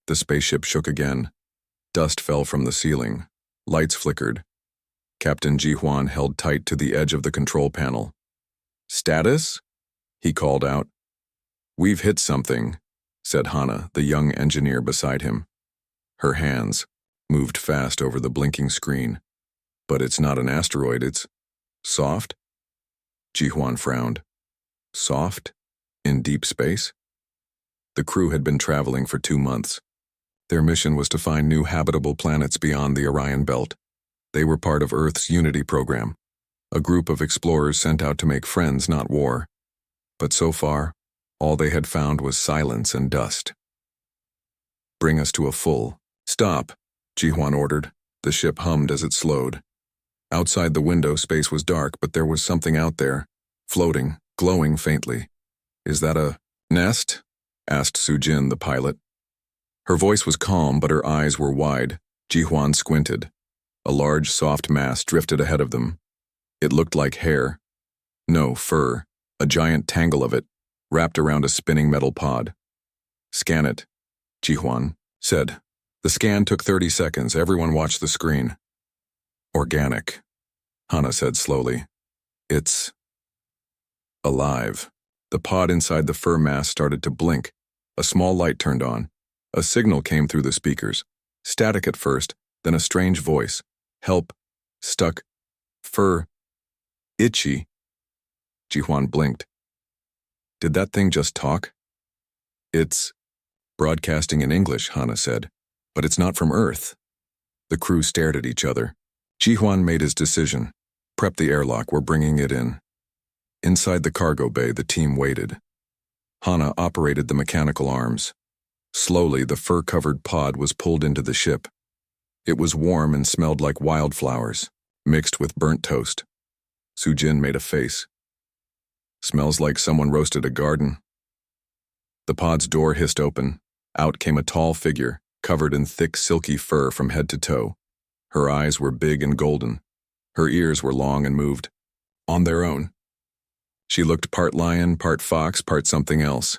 The spaceship shook again. Dust fell from the ceiling. Lights flickered. Captain Ji-Hwan held tight to the edge of the control panel. "Status?" he called out. "We've hit something," said Hana, the young engineer beside him. Her hands moved fast over the blinking screen. "But it's not an asteroid, it's soft?" Ji-Hwan frowned. Soft? In deep space? The crew had been traveling for 2 months. Their mission was to find new habitable planets beyond the Orion Belt. They were part of Earth's Unity program, a group of explorers sent out to make friends, not war. But so far, all they had found was silence and dust. "Bring us to a full stop," Ji-Hwan ordered. The ship hummed as it slowed. Outside the window, space was dark, but there was something out there, floating, glowing faintly. "Is that a nest?" asked Sujin, the pilot. Her voice was calm, but her eyes were wide. Ji-Hwan squinted. A large, soft mass drifted ahead of them. It looked like hair. No, fur. A giant tangle of it, wrapped around a spinning metal pod. "Scan it," Ji-Hwan said. The scan took 30 seconds. Everyone watched the screen. "Organic," Hana said slowly. "It's alive." The pod inside the fur mass started to blink. A small light turned on. A signal came through the speakers. Static at first, then a strange voice. "Help. Stuck. Fur. Itchy." Ji-Hwan blinked. Did that thing just talk? "It's broadcasting in English," Hana said. "But it's not from Earth." The crew stared at each other. Ji-Hwan made his decision. "Prep the airlock, we're bringing it in." Inside the cargo bay, the team waited. Hana operated the mechanical arms. Slowly, the fur-covered pod was pulled into the ship. It was warm and smelled like wildflowers, mixed with burnt toast. Sujin made a face. "Smells like someone roasted a garden." The pod's door hissed open. Out came a tall figure, covered in thick, silky fur from head to toe. Her eyes were big and golden. Her ears were long and moved. On their own. She looked part lion, part fox, part something else.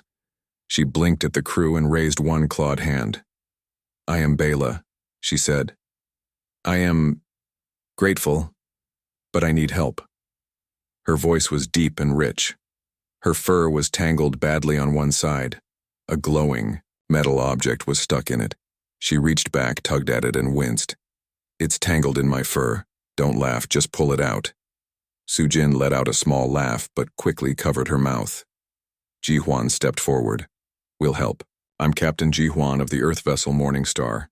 She blinked at the crew and raised one clawed hand. "I am Bela," she said. "I am grateful, but I need help." Her voice was deep and rich. Her fur was tangled badly on one side. A glowing, metal object was stuck in it. She reached back, tugged at it, and winced. "It's tangled in my fur. Don't laugh, just pull it out." Sujin let out a small laugh, but quickly covered her mouth. Ji-Hwan stepped forward. "We'll help. I'm Captain Ji-Hwan of the Earth vessel Morning Star.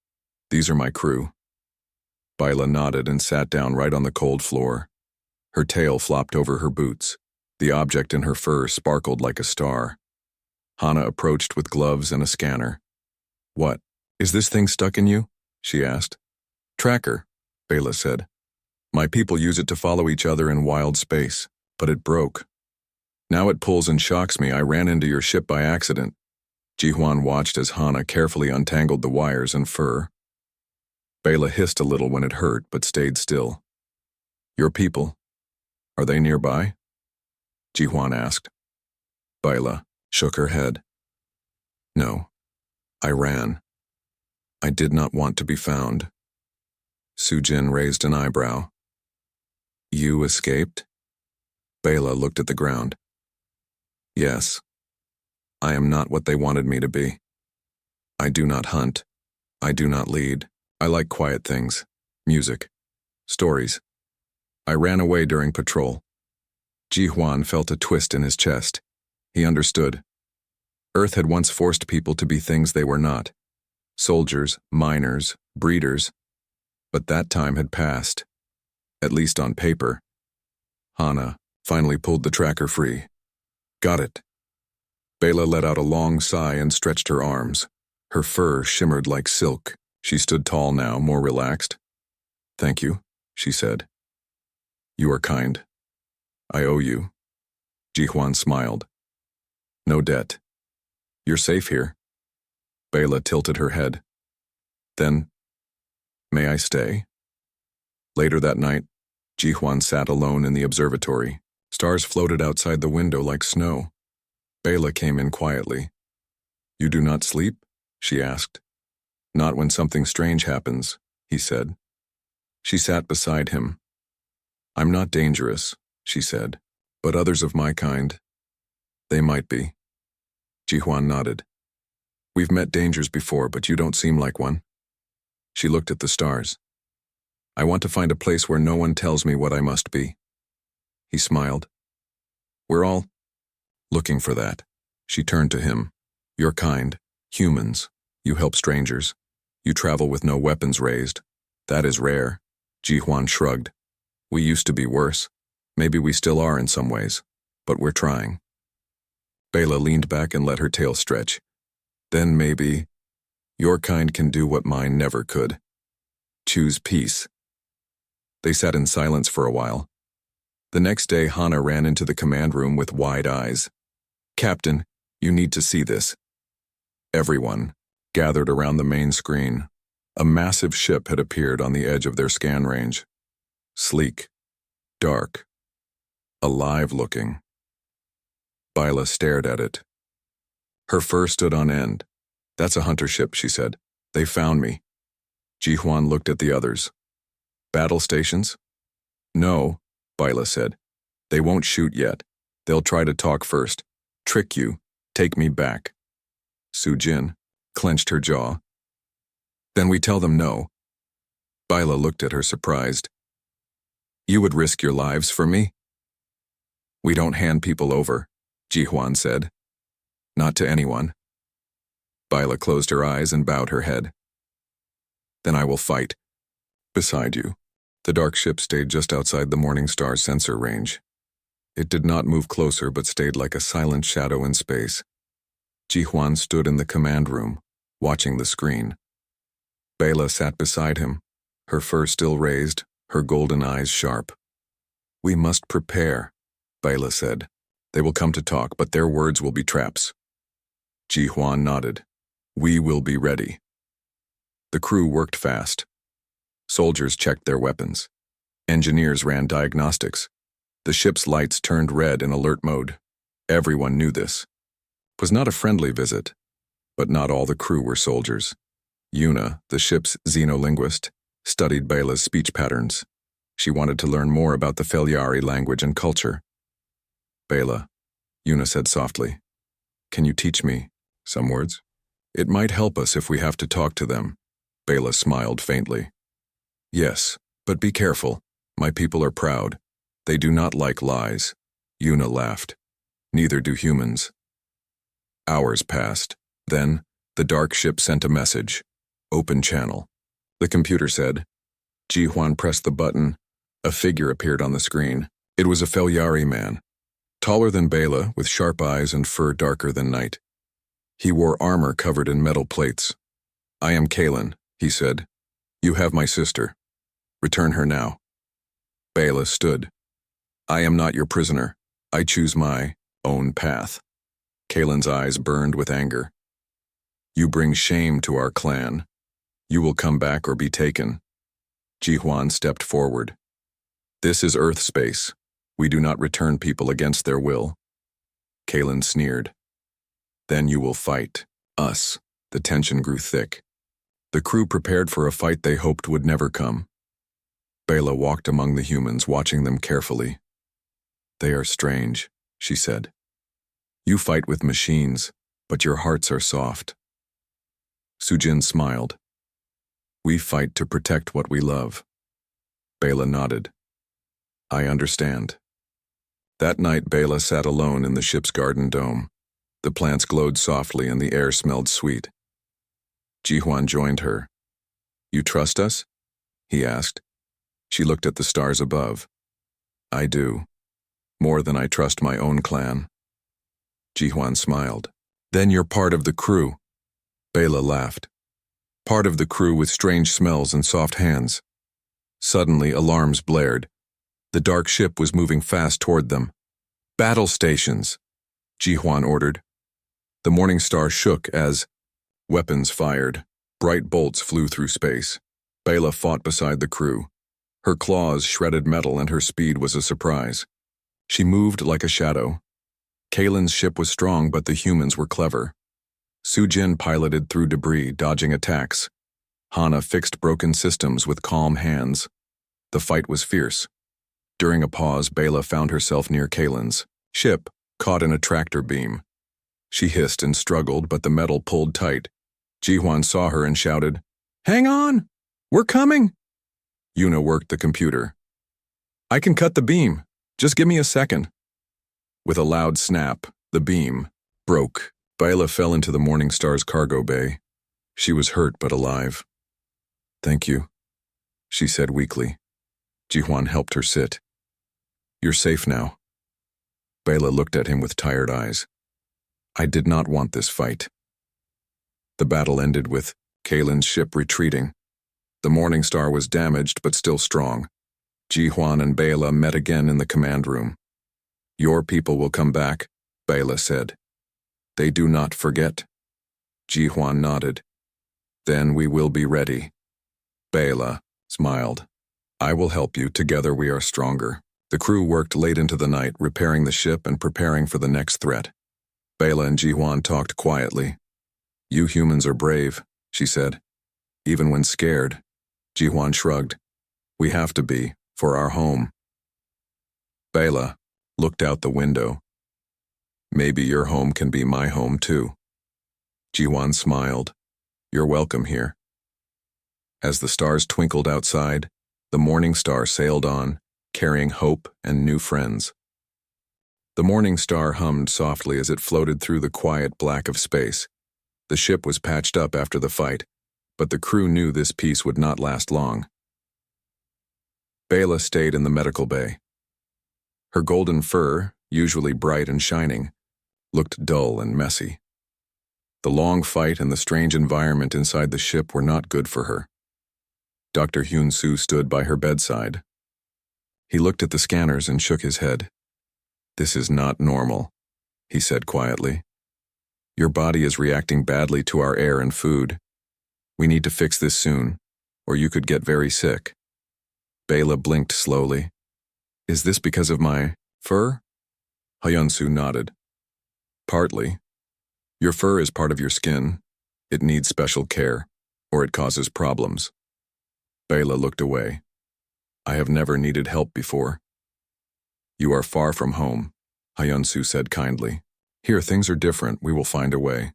These are my crew." Bela nodded and sat down right on the cold floor. Her tail flopped over her boots. The object in her fur sparkled like a star. Hana approached with gloves and a scanner. "What? Is this thing stuck in you?" she asked. "Tracker," Bela said. "My people use it to follow each other in wild space, but it broke. Now it pulls and shocks me. I ran into your ship by accident." Ji-Hwan watched as Hana carefully untangled the wires and fur. Bela hissed a little when it hurt, but stayed still. "Your people, are they nearby?" Ji-Hwan asked. Bela shook her head. "No, I ran. I did not want to be found." Sujin raised an eyebrow. "You escaped?" Bela looked at the ground. "Yes. I am not what they wanted me to be. I do not hunt. I do not lead. I like quiet things, music, stories. I ran away during patrol." Ji-Hwan felt a twist in his chest. He understood. Earth had once forced people to be things they were not. Soldiers, miners, breeders. But that time had passed. At least on paper. Hana finally pulled the tracker free. "Got it." Bela let out a long sigh and stretched her arms. Her fur shimmered like silk. She stood tall now, more relaxed. "Thank you," she said. "You are kind. I owe you." Ji-Hwan smiled. "No debt. You're safe here." Bela tilted her head. "Then, may I stay?" Later that night, Ji-Hwan sat alone in the observatory. Stars floated outside the window like snow. Bela came in quietly. "You do not sleep?" she asked. Not when something strange happens, he said. She sat beside him. I'm not dangerous, she said, but others of my kind, they might be. Jihuan nodded. We've met dangers before, but you don't seem like one. She looked at the stars. I want to find a place where no one tells me what I must be. He smiled. We're all looking for that. She turned to him. Your kind, humans. You help strangers. You travel with no weapons raised. That is rare. Jihuan shrugged. We used to be worse. Maybe we still are in some ways, but we're trying. Bela leaned back and let her tail stretch. Then maybe your kind can do what mine never could. Choose peace. They sat in silence for a while. The next day, Hana ran into the command room with wide eyes. Captain, you need to see this. Everyone gathered around the main screen. A massive ship had appeared on the edge of their scan range. Sleek, dark, alive-looking. Bila stared at it. Her fur stood on end. That's a hunter ship, she said. They found me. Jihuan looked at the others. Battle stations? No, Bila said. They won't shoot yet. They'll try to talk first. Trick you. Take me back. Sujin clenched her jaw. Then we tell them no. Bila looked at her surprised. You would risk your lives for me? We don't hand people over, Jihuan said. Not to anyone. Bila closed her eyes and bowed her head. Then I will fight. Beside you. The dark ship stayed just outside the Morning Star sensor range. It did not move closer but stayed like a silent shadow in space. Jihuan stood in the command room, watching the screen. Bela sat beside him, her fur still raised, her golden eyes sharp. We must prepare, Bela said. They will come to talk, but their words will be traps. Jihuan nodded. We will be ready. The crew worked fast. Soldiers checked their weapons. Engineers ran diagnostics. The ship's lights turned red in alert mode. Everyone knew this. It was not a friendly visit, but not all the crew were soldiers. Yuna, the ship's xenolinguist, studied Bela's speech patterns. She wanted to learn more about the Felyari language and culture. Bela, Yuna said softly, can you teach me some words? It might help us if we have to talk to them. Bela smiled faintly. Yes, but be careful. My people are proud. They do not like lies. Yuna laughed. Neither do humans. Hours passed. Then, the dark ship sent a message. Open channel. The computer said. Jihuan pressed the button. A figure appeared on the screen. It was a Felyari man. Taller than Bela, with sharp eyes and fur darker than night. He wore armor covered in metal plates. I am Kalen, he said. You have my sister. Return her now. Bela stood. I am not your prisoner. I choose my own path. Kalen's eyes burned with anger. You bring shame to our clan. You will come back or be taken. Jihuan stepped forward. This is Earth space. We do not return people against their will. Kalen sneered. Then you will fight us. The tension grew thick. The crew prepared for a fight they hoped would never come. Bela walked among the humans, watching them carefully. They are strange, she said. You fight with machines, but your hearts are soft. Sujin smiled. We fight to protect what we love. Bela nodded. I understand. That night, Bela sat alone in the ship's garden dome. The plants glowed softly and the air smelled sweet. Jihuan joined her. You trust us? He asked. She looked at the stars above. I do. More than I trust my own clan. Jihuan smiled. Then you're part of the crew. Bela laughed. Part of the crew with strange smells and soft hands. Suddenly, alarms blared. The dark ship was moving fast toward them. Battle stations, Jihuan ordered. The Morning Star shook as weapons fired. Bright bolts flew through space. Bela fought beside the crew. Her claws shredded metal and her speed was a surprise. She moved like a shadow. Kalen's ship was strong, but the humans were clever. Sujin piloted through debris, dodging attacks. Hana fixed broken systems with calm hands. The fight was fierce. During a pause, Bela found herself near Kalen's ship, caught in a tractor beam. She hissed and struggled, but the metal pulled tight. Ji-hwan saw her and shouted, "Hang on! We're coming!" Yuna worked the computer. "I can cut the beam. Just give me a second." With a loud snap, the beam broke. Bela fell into the Morning Star's cargo bay. She was hurt but alive. "Thank you," she said weakly. Ji-hwan helped her sit. "You're safe now." Bela looked at him with tired eyes. "I did not want this fight." The battle ended with Kalen's ship retreating. The Morning Star was damaged but still strong. Ji-hwan and Bela met again in the command room. "Your people will come back," Bela said. "They do not forget." Ji-hwan nodded. "Then we will be ready." Bela smiled. "I will help you. Together we are stronger." The crew worked late into the night, repairing the ship and preparing for the next threat. Bela and Ji-hwan talked quietly. "You humans are brave," she said. "Even when scared." Ji-hwan shrugged. "We have to be, for our home." Bela looked out the window. "Maybe your home can be my home too." Ji-hwan smiled. "You're welcome here." As the stars twinkled outside, the Morning Star sailed on, carrying hope and new friends. The Morning Star hummed softly as it floated through the quiet black of space. The ship was patched up after the fight, but the crew knew this peace would not last long. Bela stayed in the medical bay. Her golden fur, usually bright and shining, looked dull and messy. The long fight and the strange environment inside the ship were not good for her. Dr. Hyun-soo stood by her bedside. He looked at the scanners and shook his head. "This is not normal," he said quietly. "Your body is reacting badly to our air and food. We need to fix this soon, or you could get very sick." Bela blinked slowly. "Is this because of my fur?" Hyun-soo nodded. "Partly. Your fur is part of your skin. It needs special care, or it causes problems." Bela looked away. "I have never needed help before." "You are far from home," Hyun-soo said kindly. "Here things are different. We will find a way."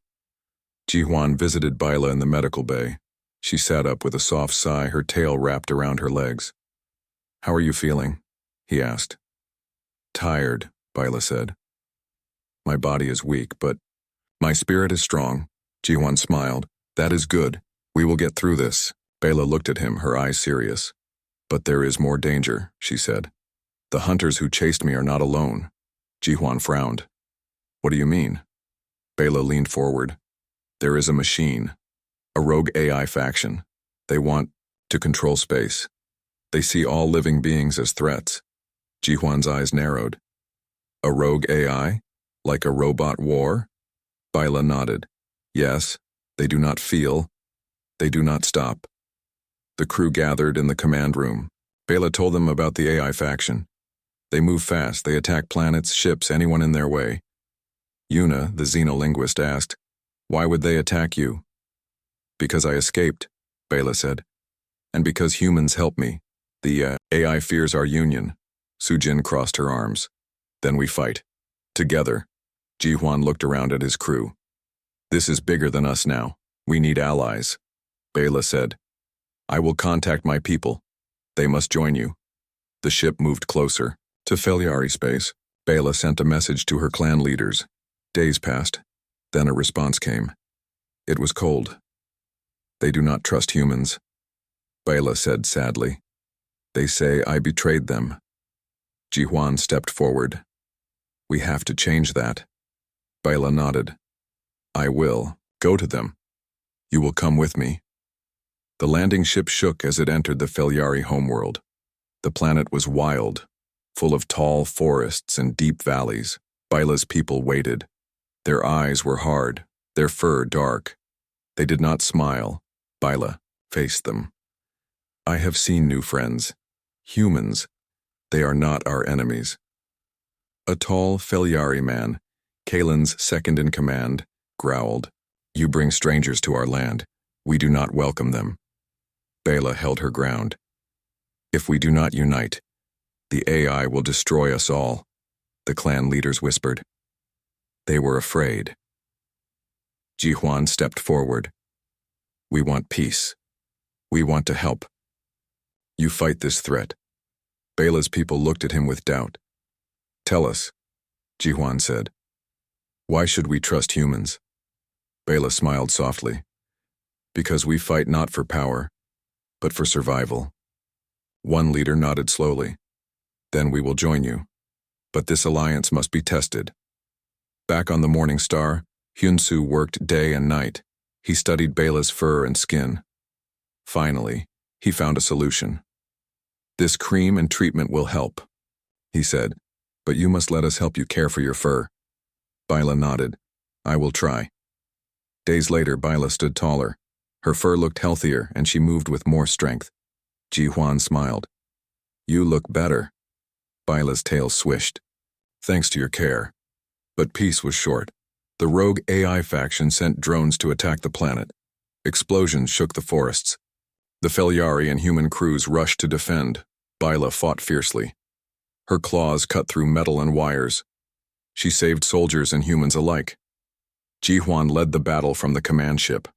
Ji-hwan visited Bela in the medical bay. She sat up with a soft sigh, her tail wrapped around her legs. "How are you feeling?" he asked. "Tired," Bela said. "My body is weak, but my spirit is strong." Ji-hwan smiled. "That is good. We will get through this." Bela looked at him, her eyes serious. "But there is more danger," she said. "The hunters who chased me are not alone." Ji-hwan frowned. "What do you mean?" Bela leaned forward. "There is a machine, a rogue AI faction. They want to control space. They see all living beings as threats." Ji-hwan's eyes narrowed. "A rogue AI? Like a robot war?" Bela nodded. "Yes, they do not feel. They do not stop." The crew gathered in the command room. Bela told them about the AI faction. "They move fast. They attack planets, ships, anyone in their way." Yuna, the xenolinguist, asked, "Why would they attack you?" "Because I escaped," Bela said. "And because humans help me. The AI fears our union." Sujin crossed her arms. "Then we fight. Together." Ji-hwan looked around at his crew. "This is bigger than us now. We need allies." Bela said, "I will contact my people. They must join you." The ship moved closer to Felyari space. Bela sent a message to her clan leaders. Days passed. Then a response came. It was cold. "They do not trust humans," Bela said sadly. "They say I betrayed them." Ji-hwan stepped forward. "We have to change that." Bela nodded. "I will. Go to them. You will come with me." The landing ship shook as it entered the Felyari homeworld. The planet was wild, full of tall forests and deep valleys. Bela's people waited. Their eyes were hard, their fur dark. They did not smile. Bela faced them. "I have seen new friends. Humans. They are not our enemies." A tall Felyari man, Kalen's second-in-command, growled, "You bring strangers to our land. We do not welcome them." Bela held her ground. If we do not unite, the AI will destroy us all, the clan leaders whispered. They were afraid. Jihuan stepped forward. We want peace. We want to help. You fight this threat. Bela's people looked at him with doubt. Tell us, Jihuan said. Why should we trust humans? Bela smiled softly. Because we fight not for power, but for survival. One leader nodded slowly. Then we will join you. But this alliance must be tested. Back on the Morning Star, Hyunsu worked day and night. He studied Bela's fur and skin. Finally, he found a solution. This cream and treatment will help, he said, but you must let us help you care for your fur. Bela nodded. I will try. Days later, Bela stood taller. Her fur looked healthier and she moved with more strength. Jihuan smiled. You look better. Bela's tail swished. Thanks to your care. But peace was short. The rogue AI faction sent drones to attack the planet. Explosions shook the forests. The Felyari and human crews rushed to defend. Bela fought fiercely. Her claws cut through metal and wires. She saved soldiers and humans alike. Jihuan led the battle from the command ship.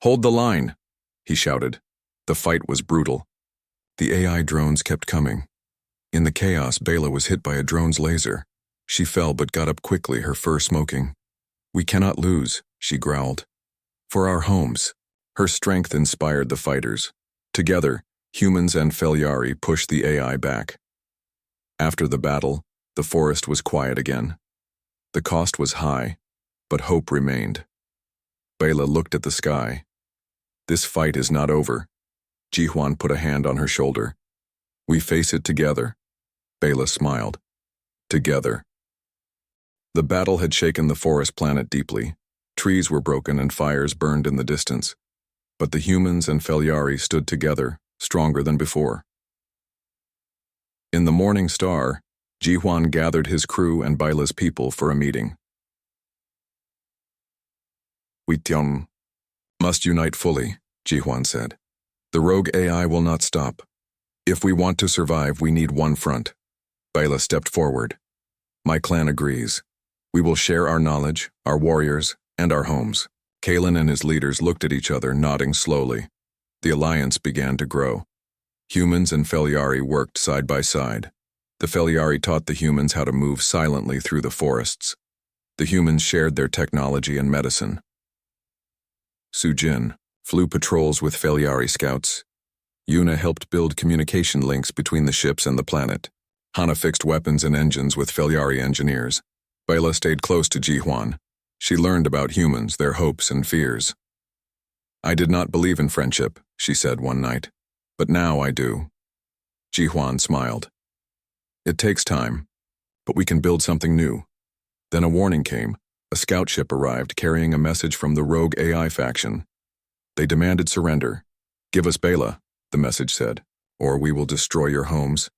Hold the line, he shouted. The fight was brutal. The AI drones kept coming. In the chaos, Bela was hit by a drone's laser. She fell but got up quickly, her fur smoking. We cannot lose, she growled. For our homes. Her strength inspired the fighters. Together, humans and Felyari pushed the AI back. After the battle, the forest was quiet again. The cost was high, but hope remained. Bela looked at the sky. This fight is not over. Jihuan put a hand on her shoulder. We face it together. Bela smiled. Together. The battle had shaken the forest planet deeply. Trees were broken and fires burned in the distance. But the humans and Felyari stood together, stronger than before. In the Morning Star, Jihuan gathered his crew and Bela's people for a meeting. We must unite fully, Jihuan said. The rogue AI will not stop. If we want to survive, we need one front. Bela stepped forward. My clan agrees. We will share our knowledge, our warriors, and our homes. Kalen and his leaders looked at each other, nodding slowly. The alliance began to grow. Humans and Felyari worked side by side. The Felyari taught the humans how to move silently through the forests. The humans shared their technology and medicine. Sujin flew patrols with Felyari scouts. Yuna helped build communication links between the ships and the planet. Hana fixed weapons and engines with Felyari engineers. Bela stayed close to Jihuan. She learned about humans, their hopes and fears. I did not believe in friendship, she said one night. But now I do. Jihuan smiled. It takes time, but we can build something new. Then a warning came. A scout ship arrived carrying a message from the rogue AI faction. They demanded surrender. Give us Bela, the message said, or we will destroy your homes.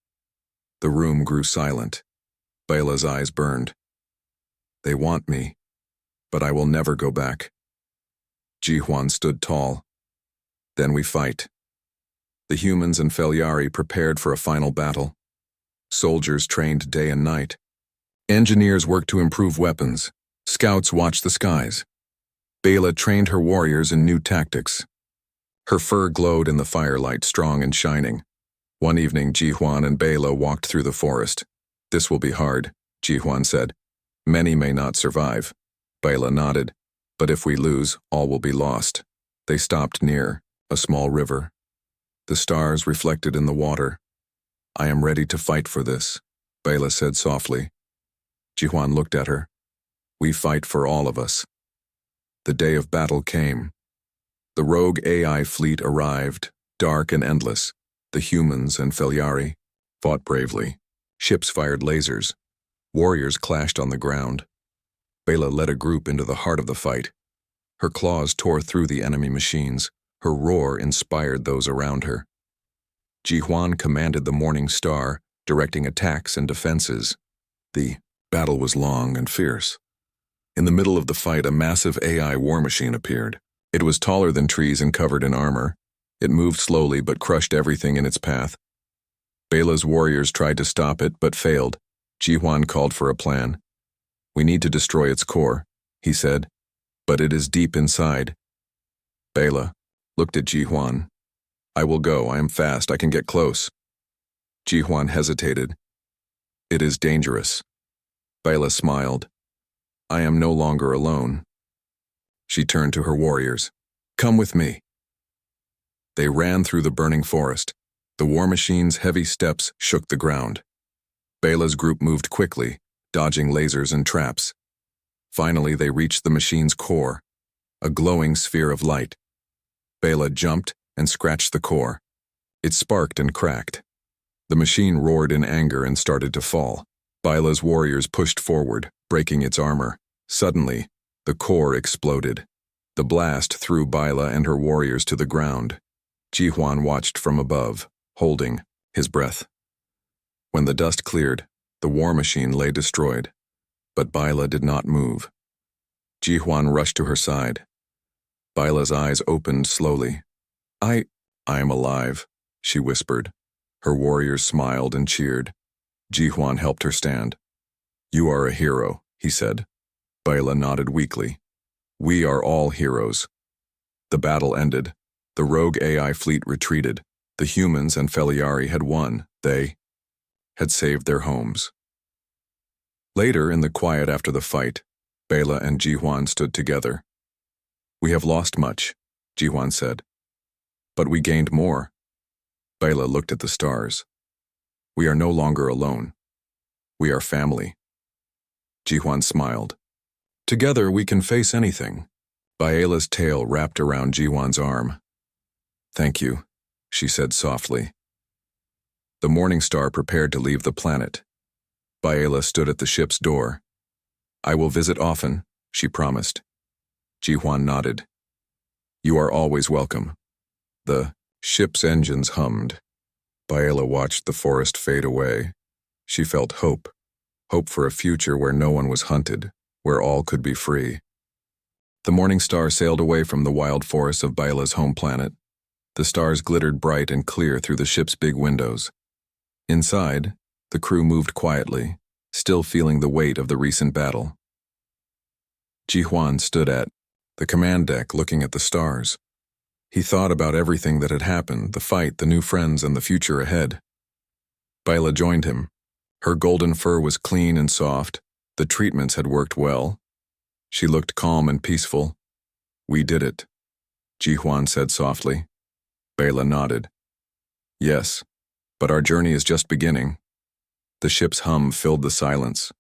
The room grew silent. Bela's eyes burned. They want me, but I will never go back. Jihuan stood tall. Then we fight. The humans and Felyari prepared for a final battle. Soldiers trained day and night. Engineers worked to improve weapons. Scouts watched the skies. Bela trained her warriors in new tactics. Her fur glowed in the firelight, strong and shining. One evening, Jihuan and Bela walked through the forest. This will be hard, Jihuan said. Many may not survive. Bela nodded. But if we lose, all will be lost. They stopped near a small river. The stars reflected in the water. I am ready to fight for this, Bela said softly. Jihuan looked at her. We fight for all of us. The day of battle came. The rogue AI fleet arrived, dark and endless. The humans and Felyari fought bravely. Ships fired lasers. Warriors clashed on the ground. Bela led a group into the heart of the fight. Her claws tore through the enemy machines. Her roar inspired those around her. Jihuan commanded the Morning Star, directing attacks and defenses. The battle was long and fierce. In the middle of the fight, a massive AI war machine appeared. It was taller than trees and covered in armor. It moved slowly but crushed everything in its path. Bela's warriors tried to stop it but failed. Jihuan called for a plan. "We need to destroy its core," he said, "but it is deep inside." Bela looked at Jihuan. "I will go. I am fast. I can get close." Jihuan hesitated. "It is dangerous." Bela smiled. "I am no longer alone." She turned to her warriors. "Come with me." They ran through the burning forest. The war machine's heavy steps shook the ground. Bela's group moved quickly, dodging lasers and traps. Finally, they reached the machine's core, a glowing sphere of light. Bela jumped and scratched the core. It sparked and cracked. The machine roared in anger and started to fall. Bela's warriors pushed forward, breaking its armor. Suddenly, the core exploded. The blast threw Bela and her warriors to the ground. Jihuan watched from above, holding his breath. When the dust cleared, the war machine lay destroyed, but Bela did not move. Jihuan rushed to her side. Bela's eyes opened slowly. I am alive," she whispered. Her warriors smiled and cheered. Jihuan helped her stand. "You are a hero," he said. Bela nodded weakly. "We are all heroes." The battle ended. The rogue AI fleet retreated. The humans and Feliari had won. They had saved their homes. Later, in the quiet after the fight, Bela and Jihuan stood together. "We have lost much," Jihuan said. "But we gained more." Bela looked at the stars. "We are no longer alone. We are family." Jihuan smiled. "Together we can face anything." Bela's tail wrapped around Jihuan's arm. "Thank you," she said softly. The Morning Star prepared to leave the planet. Bela stood at the ship's door. "I will visit often," she promised. Jihuan nodded. "You are always welcome." The ship's engines hummed. Bela watched the forest fade away. She felt hope for a future where no one was hunted, where all could be free. The Morning Star sailed away from the wild forests of Bela's home planet. The stars glittered bright and clear through the ship's big windows. Inside, the crew moved quietly, still feeling the weight of the recent battle. Jihuan stood at the command deck looking at the stars. He thought about everything that had happened, the fight, the new friends, and the future ahead. Bela joined him. Her golden fur was clean and soft. The treatments had worked well. She looked calm and peaceful. "We did it," Jihuan said softly. Bela nodded. "Yes, but our journey is just beginning." The ship's hum filled the silence.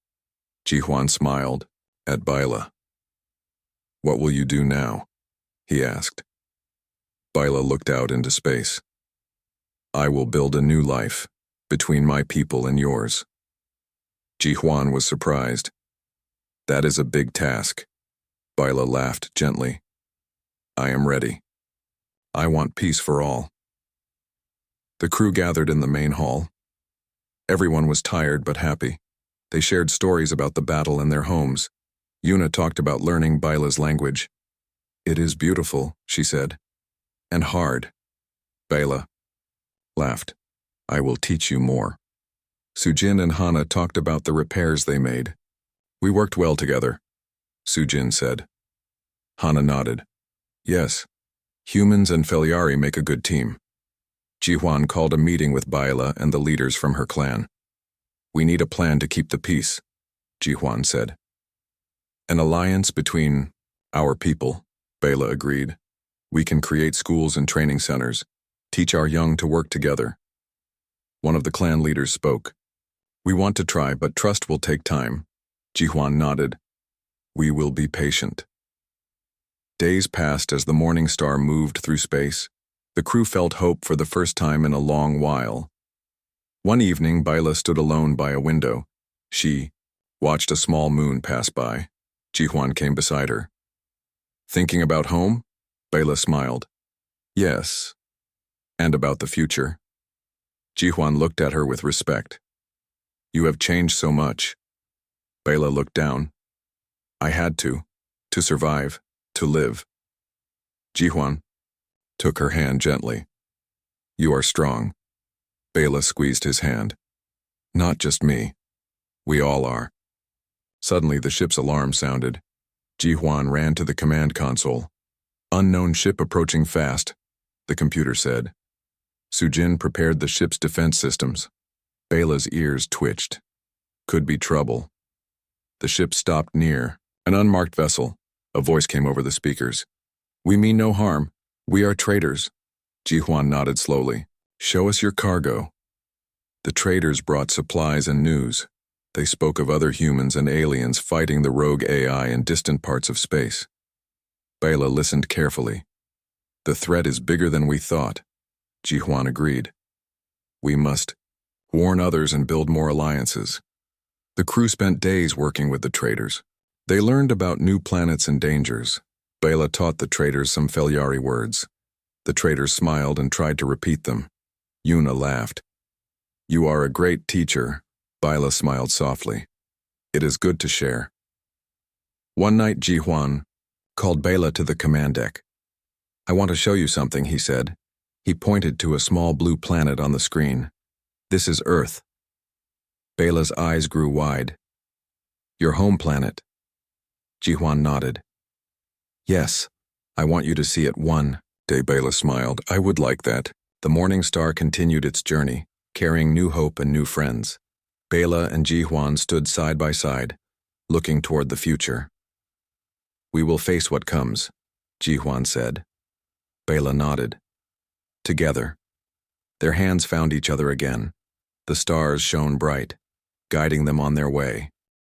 Jihuan smiled at Bela. "What will you do now?" he asked. Bela looked out into space. "I will build a new life between my people and yours." Jihuan was surprised. "That is a big task." Bela laughed gently. "I am ready. I want peace for all." The crew gathered in the main hall. Everyone was tired but happy. They shared stories about the battle in their homes. Yuna talked about learning Bela's language. "It is beautiful," she said, "and hard." Bela laughed. "I will teach you more." Sujin and Hana talked about the repairs they made. "We worked well together," Sujin said. Hana nodded. "Yes, humans and Feliari make a good team." Jihuan called a meeting with Bela and the leaders from her clan. "We need a plan to keep the peace," Jihuan said. "An alliance between our people," Bela agreed. "We can create schools and training centers, teach our young to work together." One of the clan leaders spoke. "We want to try, but trust will take time." Jihuan nodded. "We will be patient." Days passed as the Morning Star moved through space. The crew felt hope for the first time in a long while. One evening, Bela stood alone by a window. She watched a small moon pass by. Jihuan came beside her. "Thinking about home?" Bela smiled. "Yes. And about the future." Jihuan looked at her with respect. "You have changed so much." Bela looked down. "I had to survive, to live." Jihuan took her hand gently. You are strong. Bela squeezed his hand. Not just me. We all are. Suddenly the ship's alarm sounded. Ji-Hwan ran to the command console. Unknown ship approaching fast, the computer said. Sujin prepared the ship's defense systems. Bela's ears twitched. Could be trouble. The ship stopped near. An unmarked vessel. A voice came over the speakers. We mean no harm. We are traders. Ji-Hwan nodded slowly. Show us your cargo. The traders brought supplies and news. They spoke of other humans and aliens fighting the rogue AI in distant parts of space. Bela listened carefully. The threat is bigger than we thought, Ji-Hwan agreed. We must warn others and build more alliances. The crew spent days working with the traders. They learned about new planets and dangers. Bela taught the traders some Felyari words. The traders smiled and tried to repeat them. Yuna laughed. You are a great teacher. Bela smiled softly. It is good to share. One night Ji-Hwan called Bela to the command deck. I want to show you something, he said. He pointed to a small blue planet on the screen. This is Earth. Bela's eyes grew wide. Your home planet. Ji-Hwan nodded. Yes, I want you to see it one day. Bela smiled. I would like that. The morning star continued its journey, carrying new hope and new friends. Bela and Ji-Hwan stood side by side, looking toward the future. We will face what comes, Ji-Hwan said. Bela nodded. Together. Their hands found each other again. The stars shone bright, guiding them on their way.